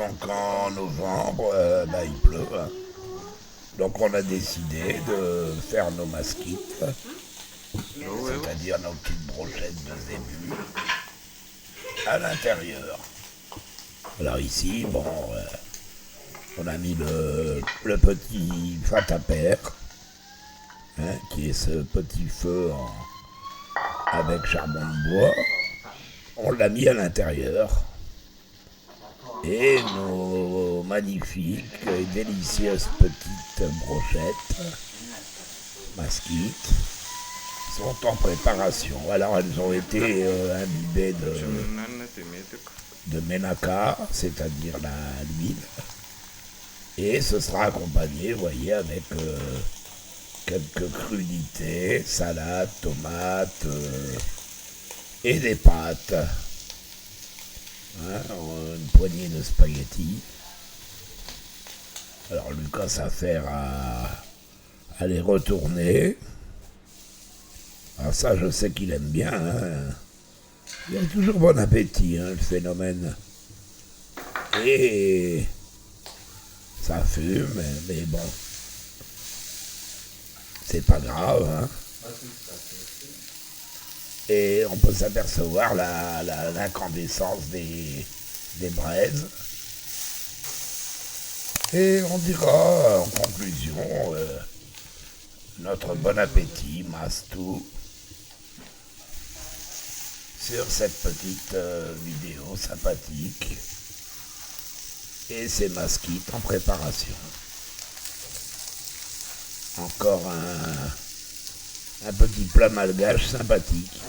donc en novembre, il pleut. Hein. Donc on a décidé de faire nos maskites, c'est-à-dire nos petites brochettes de zébu, à l'intérieur. Alors ici, on a mis le petit fatapère, hein, qui est ce petit feu avec charbon de bois. On l'a mis à l'intérieur. Et nos magnifiques et délicieuses petites brochettes, maskites, sont en préparation. Alors elles ont été imbibées de menaka, c'est-à-dire l'huile. Et ce sera accompagné, vous voyez, avec quelques crudités, salade, tomates et des pâtes. Hein, une poignée de spaghettis. Alors Lucas s'affaire à les retourner. Alors ça, je sais qu'il aime bien. Hein. Il a toujours bon appétit, hein, le phénomène. Et ça fume, mais bon, c'est pas grave. Hein. Et on peut s'apercevoir l'incandescence des braises. Et on dira en conclusion notre bon appétit, masse tout, sur cette petite vidéo sympathique et ces maskites en préparation. Encore un petit plat malgache sympathique.